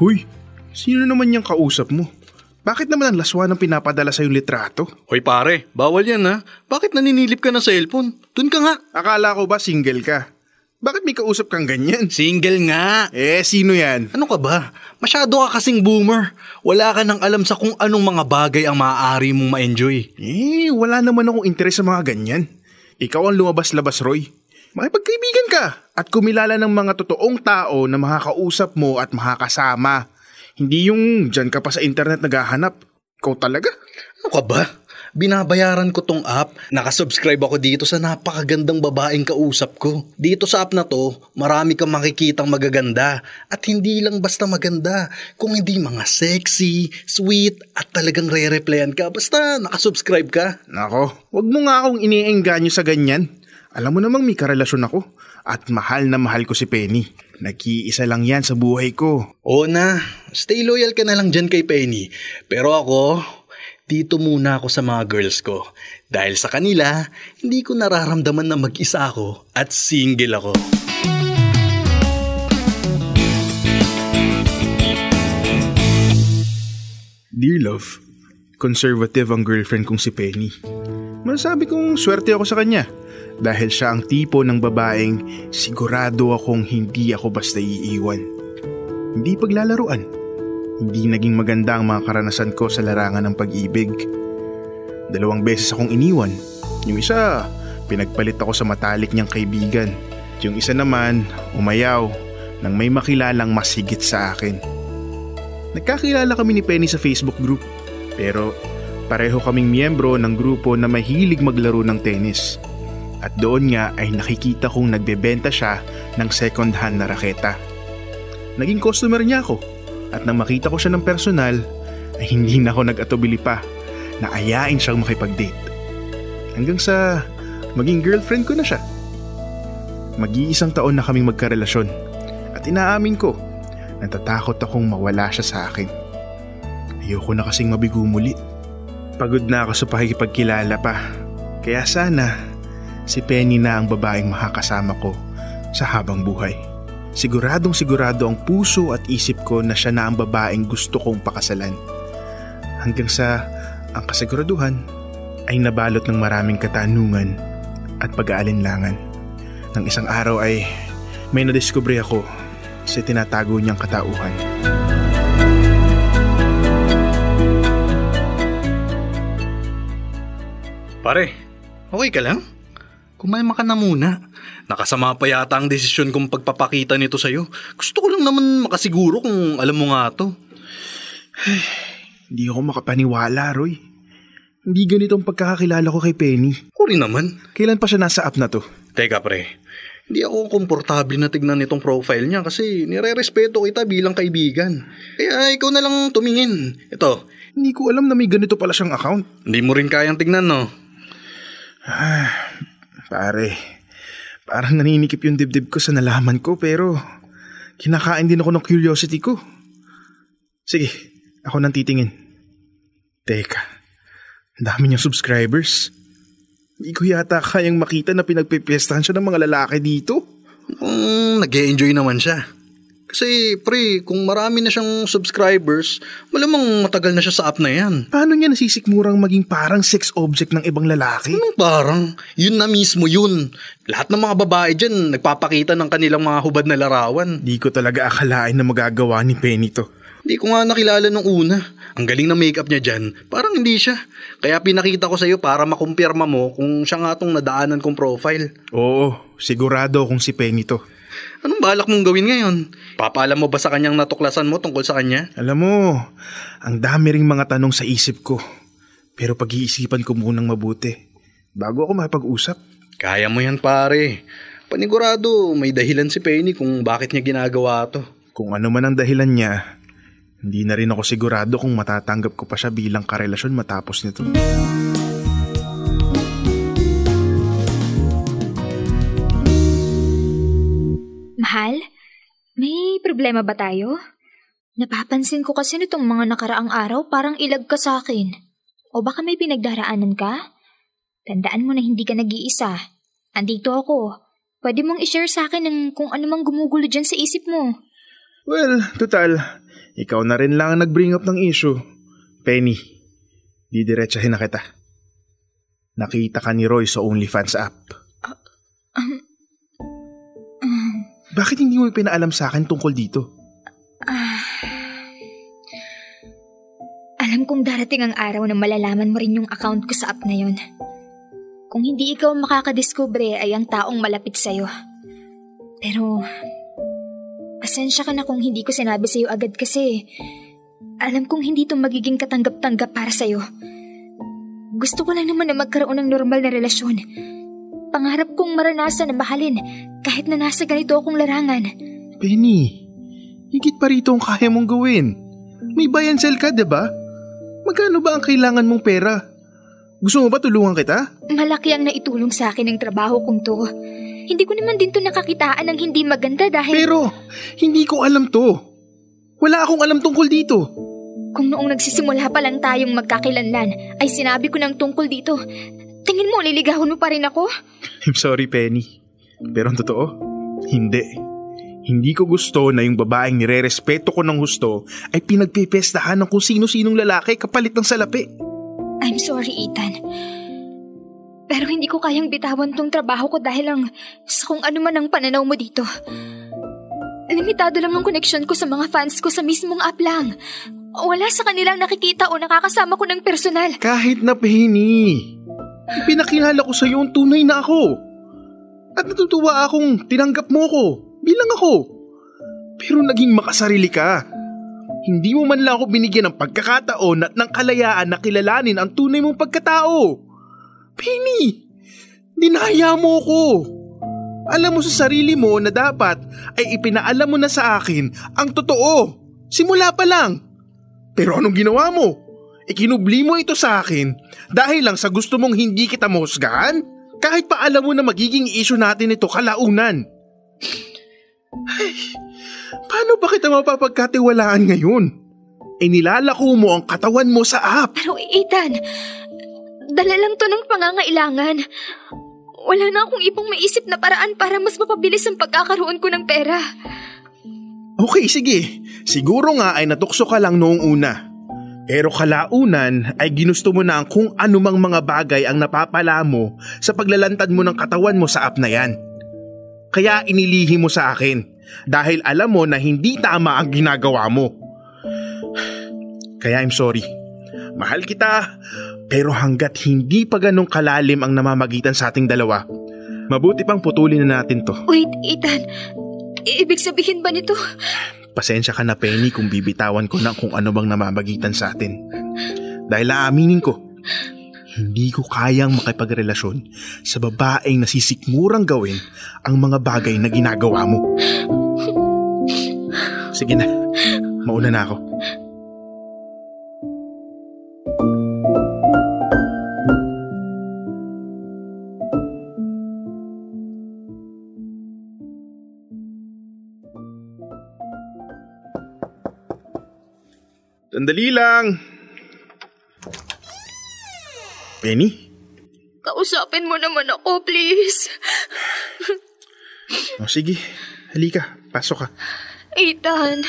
Huy, sino naman yung kausap mo? Bakit naman ang laswa ng pinapadala sa'yong litrato? Hoy pare, bawal yan ha. Bakit naninilip ka ng cellphone? Dun ka nga. Akala ko ba single ka? Bakit may kausap kang ganyan? Single nga. Sino yan? Ano ka ba? Masyado ka kasing boomer. Wala ka nang alam sa kung anong mga bagay ang maaari mong ma-enjoy. Wala naman akong interes sa mga ganyan. Ikaw ang lumabas-labas, Roy. Makipagkaibigan ka at kumilala ng mga totoong tao na makakausap mo at makakasama. Hindi yung dyan ka pa sa internet naghahanap. Ikaw talaga? Ano ka ba? Binabayaran ko tong app. Nakasubscribe ako dito sa napakagandang babaeng kausap ko. Dito sa app na to, marami kang makikitang magaganda. At hindi lang basta maganda, kung hindi mga sexy, sweet, at talagang re-replyan ka. Basta nakasubscribe ka. Nako, wag mo nga akong iniengganyo sa ganyan. Alam mo namang may karelasyon ako. At mahal na mahal ko si Penny. Nag-iisa lang yan sa buhay ko. Oo na, stay loyal ka na lang dyan kay Penny. Pero ako, dito muna ako sa mga girls ko. Dahil sa kanila, hindi ko nararamdaman na mag-isa ako at single ako. Dear love, conservative ang girlfriend kong si Penny. Masasabi kong swerte ako sa kanya. Dahil siya ang tipo ng babaeng sigurado akong hindi ako basta iiwan. Hindi paglalaruan. Hindi naging maganda ang mga karanasan ko sa larangan ng pag-ibig. 2 beses akong iniwan. Yung isa, pinagpalit ako sa matalik niyang kaibigan. Yung isa naman, umayaw nang may makilalang mas higit sa akin. Nagkakilala kami ni Penny sa Facebook group. Pero pareho kaming miyembro ng grupo na mahilig maglaro ng tennis. At doon nga ay nakikita kong nagbebenta siya ng second hand na raketa. Naging customer niya ako at nang makita ko siya ng personal ay hindi na ako nag-atubili pa na ayain siyang makipag-date. Hanggang sa maging girlfriend ko na siya. Mag-iisang taon na kaming magkarelasyon at inaamin ko natatakot akong mawala siya sa akin. Ayoko na kasing mabigo muli. Pagod na ako sa pakikipagkilala pa. Kaya sana si Penny na ang babaeng makakasama ko sa habang buhay. Siguradong sigurado ang puso at isip ko na siya na ang babaeng gusto kong pakasalan. Hanggang sa ang kasiguraduhan ay nabalot ng maraming katanungan at pag-aalinlangan. Nang isang araw ay may nadiskubre ako sa tinatago niyang katauhan. Pare, okay ka lang? Kumalma ka na muna. Nakasama pa yata ang desisyon kong pagpapakita nito sa'yo. Gusto ko lang naman makasiguro kung alam mo nga to. Hindi ako makapaniwala, Roy. Hindi ganito ang pagkakakilala ko kay Penny. Ako rin naman. Kailan pa siya nasa app na to? Teka pre, hindi ako komportable na tignan itong profile niya kasi nire-respeto kita bilang kaibigan. Kaya ikaw na lang tumingin. Ito. Hindi ko alam na may ganito pala siyang account. Hindi mo rin kayang tignan, no? Pare, parang naninikip yung dibdib ko sa nalaman ko pero kinakain din ako ng curiosity ko. Sige, ako nang titingin. Teka, ang dami niyang subscribers. Hindi ko yata kayang makita na pinagpipiestahan siya ng mga lalaki dito. Nag-e-enjoy naman siya. Kasi pre, kung marami na siyang subscribers, malamang matagal na siya sa app na yan. Paano niya nasisikmurang maging parang sex object ng ibang lalaki? Anong parang? Yun na mismo yun. Lahat ng mga babae dyan nagpapakita ng kanilang mga hubad na larawan. Di ko talaga akalain na magagawa ni Penny to. Di ko nga nakilala nung una. Ang galing na makeup niya dyan. Parang hindi siya. Kaya pinakita ko sa'yo para makumpirma mo kung siya nga tong nadaanan kong profile. Oo, sigurado kung si Penny to. Anong balak mong gawin ngayon? Papaalam mo ba sa kanyang natuklasan mo tungkol sa kanya? Alam mo, ang dami ring mga tanong sa isip ko. Pero pag-iisipan ko munang mabuti bago ako makipag-usap. Kaya mo yan pare. Panigurado may dahilan si Penny kung bakit niya ginagawa to. Kung ano man ang dahilan niya, hindi na rin ako sigurado kung matatanggap ko pa siya bilang karelasyon matapos nito. Mahal, may problema ba tayo? Napapansin ko kasi nitong mga nakaraang araw parang ilag ka sa akin. O baka may pinagdaraanan ka? Tandaan mo na hindi ka nag-iisa. Andito ako. Pwede mong i-share sa akin ng kung ano mang gumugulo dyan sa isip mo. Well, total, Ikaw na rin lang ang nag-bring up ng issue. Penny, didiretsahin na kita. Nakita ka ni Roy sa OnlyFans app. Bakit hindi mo pinaalam sa akin tungkol dito? Alam kong darating ang araw na malalaman mo rin yung account ko sa app na yon. Kung hindi ikaw makakadiskubre ay ang taong malapit sa'yo. Pero, pasensya ka na kung hindi ko sinabi sa'yo agad kasi alam kong hindi ito magiging katanggap-tanggap para sa'yo. Gusto ko lang naman na magkaroon ng normal na relasyon. Pangarap kong maranasan na mahalin kahit na nasa ganito akong larangan. Penny, higit pa rito ang kaya mong gawin. May buy and sell ka, diba? Magkano ba ang kailangan mong pera? Gusto mo ba tulungan kita? Malaki ang naitulong sa akin ng trabaho kong to. Hindi ko naman din to nakakitaan ng hindi maganda dahil... Pero, hindi ko alam to. Wala akong alam tungkol dito. Kung noong nagsisimula pa lang tayong magkakilanlan ay sinabi ko ng tungkol dito, tingin mo liligawan mo pa rin ako? I'm sorry, Penny. Pero ang totoo, hindi. Hindi ko gusto na yung babaeng nire-respeto ko ng husto ay pinagpipestahan ng kung sino-sinong lalaki kapalit ng salapi. I'm sorry, Ethan. Pero hindi ko kayang bitawan tong trabaho ko dahil lang sa kung ano man ang pananaw mo dito. Limitado lang ang connection ko sa mga fans ko sa mismong app lang. Wala sa kanilang nakikita o nakakasama ko ng personal. Kahit na, Penny, ipinakilala ko sa iyo ang tunay na ako. At natutuwa akong tinanggap mo ko bilang ako. Pero naging makasarili ka. Hindi mo man lang ako binigyan ng pagkakataon at ng kalayaan na kilalanin ang tunay mong pagkatao. Penny, dinaya mo ko. Alam mo sa sarili mo na dapat ay ipinaalam mo na sa akin ang totoo. Simula pa lang. Pero anong ginawa mo? Ikinubli mo ito sa akin dahil lang sa gusto mong hindi kita mahusgahan? Kahit pa alam mo na magiging issue natin ito kalaunan. Ay, paano ba kita mapapagkatiwalaan ngayon? Nilalako mo ang katawan mo sa app. Pero Ethan, dala lang to ng pangangailangan. Wala na akong ibang maisip na paraan para mas mapabilis ang pagkakaroon ko ng pera. Okay, sige. Siguro nga ay natukso ka lang noong una. Pero kalaunan ay ginusto mo na ang kung anumang mga bagay ang napapala mo sa paglalantad mo ng katawan mo sa app na yan. Kaya inilihi mo sa akin dahil alam mo na hindi tama ang ginagawa mo. Kaya I'm sorry. Mahal kita, pero hanggat hindi pa ganong kalalim ang namamagitan sa ating dalawa, mabuti pang putulin na natin to. Wait, Ethan. Ibig sabihin ba nito? Pasensya ka na, Penny, kung bibitawan ko na kung ano bang namamagitan sa atin. Dahil aaminin ko, hindi ko kayang makipagrelasyon sa babaeng nasisikmurang gawin ang mga bagay na ginagawa mo. Sige na, mauna na ako. Sandali lang. Penny? Kausapin mo naman ako, please. O sige, halika, pasok ka. Ethan,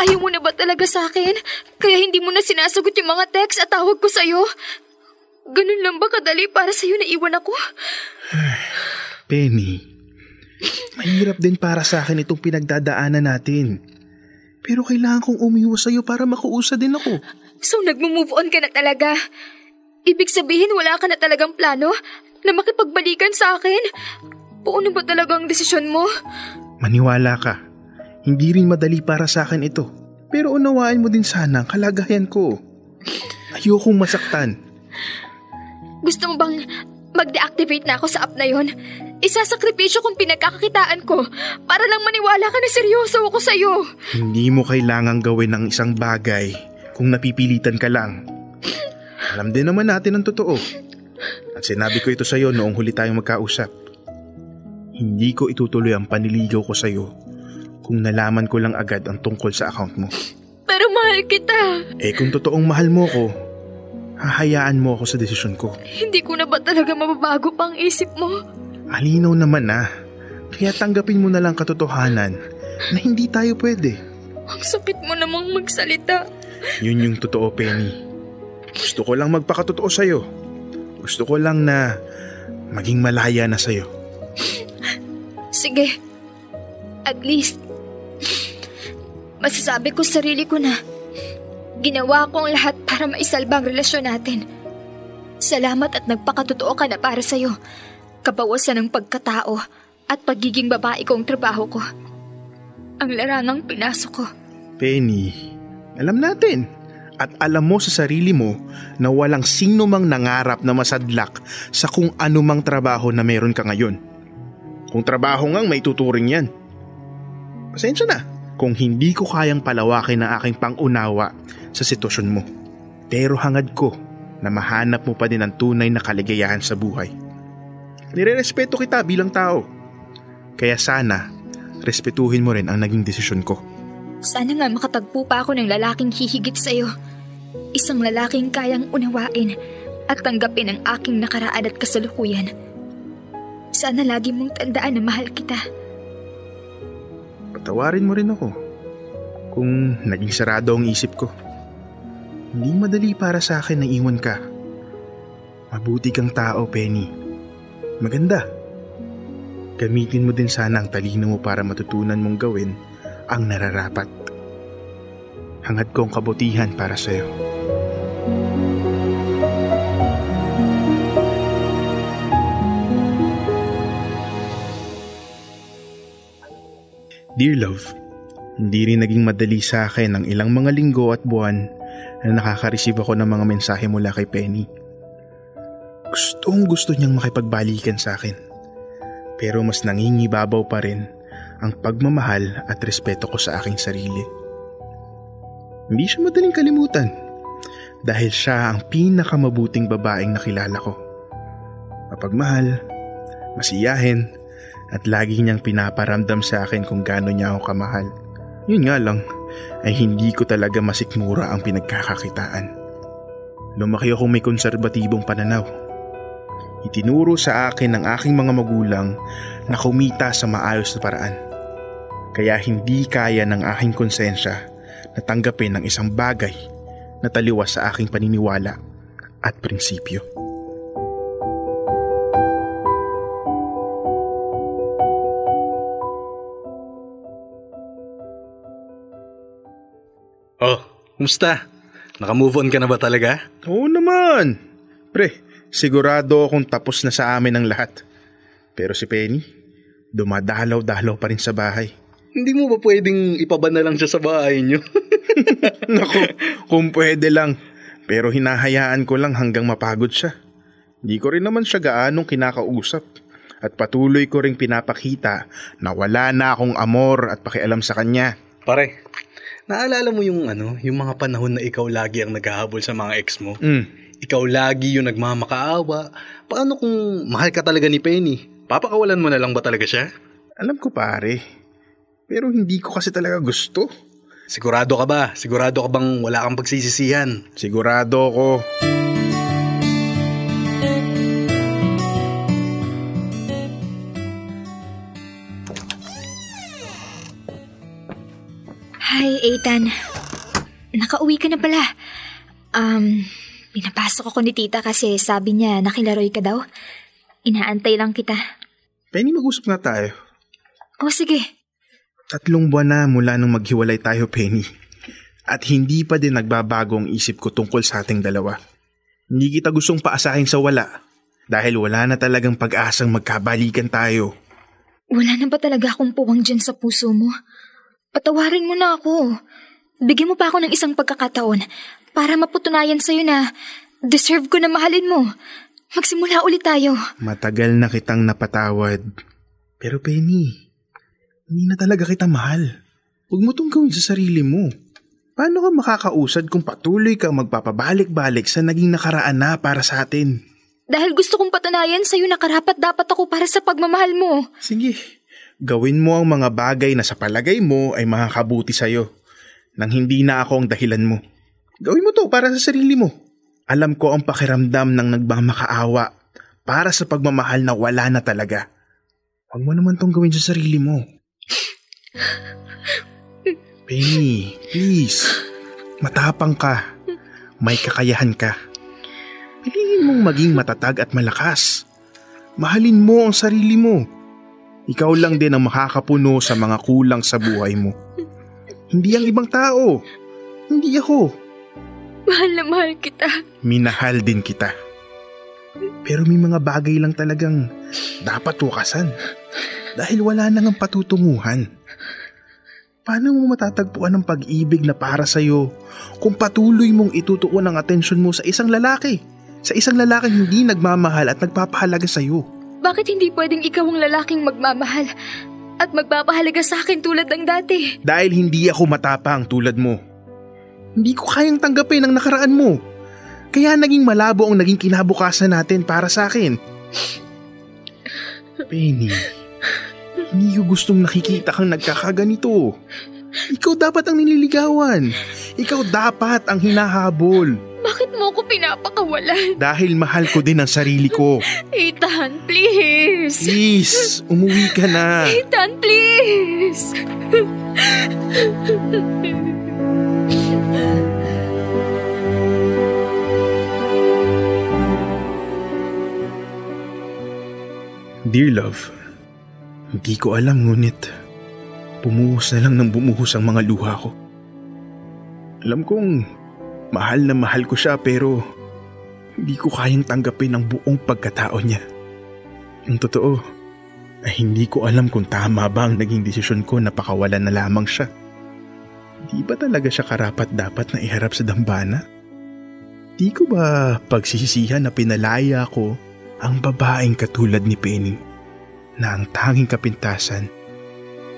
ayaw mo na ba talaga sa akin? Kaya hindi mo na sinasagot yung mga text at tawag ko sa'yo? Ganun lang ba kadali para sa'yo na iwan ako? Penny, mahirap din para sa akin itong pinagdadaanan natin. Pero kailangan kong umiwas sa'yo para makuusa din ako. So nagmo-move on ka na talaga? Ibig sabihin wala ka na talagang plano na makipagbalikan sa akin? Paano ba talagang desisyon mo? Maniwala ka. Hindi rin madali para sa akin ito. Pero unawain mo din sana ang kalagayan ko. Ayokong masaktan. Gusto mo bang mag-deactivate na ako sa app na yon? Isasakripisyo kung pinagkakakitaan ko para lang maniwala ka na seryoso ako sa'yo. Hindi mo kailangang gawin ang isang bagay kung napipilitan ka lang. Alam din naman natin ang totoo. At sinabi ko ito sa'yo noong huli tayong magkausap. Hindi ko itutuloy ang paniligaw ko sa'yo kung nalaman ko lang agad ang tungkol sa account mo. Pero mahal kita. Kung totoong mahal mo ko, hahayaan mo ako sa desisyon ko. Hindi ko na ba talaga mababago pang isip mo? Malinaw naman na. Kaya tanggapin mo na lang katotohanan na hindi tayo pwede. Ang sakit mo namang magsalita. Yun yung totoo, Penny. Gusto ko lang magpakatotoo sa'yo. Gusto ko lang na maging malaya na sa'yo. Sige. At least, masasabi ko sa sarili ko na ginawa ko ang lahat para maisalba ang relasyon natin. Salamat at nagpakatotoo ka na para sa'yo. Kabawasan ng pagkatao at pagiging babae ko ang trabaho ko. Ang larangang pinasok ko. Penny, alam natin. At alam mo sa sarili mo na walang sino mang nangarap na masadlak sa kung anumang trabaho na meron ka ngayon. Kung trabaho ngang may tuturing yan. Pasensya na kung hindi ko kayang palawakin ang aking pangunawa sa sitwasyon mo. Pero hangad ko na mahanap mo pa din ang tunay na kaligayahan sa buhay. Nirerespeto kita bilang tao. Kaya sana, respetuhin mo rin ang naging desisyon ko. Sana nga makatagpo pa ako ng lalaking hihigit sa'yo. Isang lalaking kayang unawain at tanggapin ang aking nakaraan at kasalukuyan. Sana lagi mong tandaan na mahal kita. Patawarin mo rin ako kung naging sarado ang isip ko. Hindi madali para sa akin na iwan ka. Mabuti kang tao, Penny. Maganda. Gamitin mo din sana ang talino mo para matutunan mong gawin ang nararapat. Hangad ko ang kabutihan para sa'yo. Dear love, hindi rin naging madali sa akin ang ilang mga linggo at buwan na nakaka-receive ako ng mga mensahe mula kay Penny. Gusto niyang makipagbalikan sa akin. Pero mas nangingibabaw pa rin ang pagmamahal at respeto ko sa aking sarili. Hindi siya madaling kalimutan dahil siya ang pinakamabuting babaeng nakilala ko. Mapagmahal, masiyahin, at lagi niyang pinaparamdam sa akin kung gaano niya ako kamahal. Yun nga lang, ay hindi ko talaga masikmura ang pinagkakakitaan. Lumaki akong may konserbatibong pananaw. Itinuro sa akin ng aking mga magulang na kumita sa maayos na paraan. Kaya hindi kaya ng aking konsensya na tanggapin ang isang bagay na taliwas sa aking paniniwala at prinsipyo. Oh, kumusta? Naka-move on ka na ba talaga? Oo naman. Pre, sigurado akong tapos na sa amin ang lahat. Pero si Penny, dumadalaw-dalaw pa rin sa bahay. Hindi mo ba pwedeng ipaban na lang siya sa bahay niyo? Naku, kung pwede lang. Pero hinahayaan ko lang hanggang mapagod siya. Hindi ko rin naman siya gaanong kinakausap. At patuloy ko ring pinapakita na wala na akong amor at pakialam sa kanya. Pare, naalala mo yung mga panahon na ikaw lagi ang naghahabol sa mga ex mo? Ikaw lagi yung nagmamakaawa. Paano kung mahal ka talaga ni Penny? Papakawalan mo na lang ba talaga siya? Alam ko pare. Pero hindi ko kasi talaga gusto. Sigurado ka ba? Sigurado ka bang wala kang pagsisisihan? Sigurado ko. Hi, Ethan. Nakauwi ka na pala. Pinapasok ako ni tita kasi sabi niya nakilaroy ka daw. Inaantay lang kita. Penny, mag-usap nga tayo. Oh, sige. 3 buwan na mula nung maghiwalay tayo, Penny. At hindi pa din nagbabago ang isip ko tungkol sa ating dalawa. Hindi kita gustong paasahin sa wala. Dahil wala na talagang pag-asang magkabalikan tayo. Wala na ba talaga akong puwang dyan sa puso mo? Patawarin mo na ako. Bigyan mo pa ako ng isang pagkakataon para mapatunayan sa'yo na deserve ko na mahalin mo. Magsimula ulit tayo. Matagal na kitang napatawad. Pero Penny, hindi na talaga kita mahal. Huwag mo tong gawin sa sarili mo. Paano ka makakausad kung patuloy kang magpapabalik-balik sa naging nakaraan na para sa atin? Dahil gusto kong patunayan sa'yo na karapat-dapat ako para sa pagmamahal mo. Sige, gawin mo ang mga bagay na sa palagay mo ay makakabuti sa'yo. Nang hindi na ako ang dahilan mo. Gawin mo to para sa sarili mo. Alam ko ang pakiramdam ng nagmamakaawa para sa pagmamahal na wala na talaga. Huwag mo naman tong gawin sa sarili mo. Penny, please. Matapang ka. May kakayahan ka. Piliin mong maging matatag at malakas. Mahalin mo ang sarili mo. Ikaw lang din ang makakapuno sa mga kulang sa buhay mo. Hindi ang ibang tao. Hindi ako. Mahal na mahal kita. Minahal din kita. Pero may mga bagay lang talagang dapat wakasan. Dahil wala nang ang patutunguhan. Paano mo matatagpuan ang pag-ibig na para sa'yo kung patuloy mong itutuon ang atensyon mo sa isang lalaki? Sa isang lalaking hindi nagmamahal at nagpapahalaga sa'yo. Bakit hindi pwedeng ikaw ang lalaking magmamahal at magpapahalaga sa akin tulad ng dati? Dahil hindi ako matapang tulad mo. Hindi ko kayang tanggapin ang nakaraan mo. Kaya naging malabo ang naging kinabukasan natin para sa akin. Penny, hindi ko gustong nakikita kang nagkakaganito. Ikaw dapat ang nililigawan. Ikaw dapat ang hinahabol. Bakit mo ko pinapakawalan? Dahil mahal ko din ang sarili ko. Ethan, please! Please, umuwi ka na. Ethan, please! Dear love, hindi ko alam ngunit bumuhos na lang ng bumuhos ang mga luha ko. Alam kong mahal na mahal ko siya pero hindi ko kayang tanggapin ang buong pagkatao niya. Ang totoo ay hindi ko alam kung tama ba ang naging desisyon ko na pakawalan na lamang siya. Di ba talaga siya karapat dapat na iharap sa dambana? Di ko ba pagsisisihan na pinalaya ko ang babaeng katulad ni Penny na ang tanging kapintasan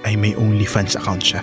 ay may OnlyFans account siya?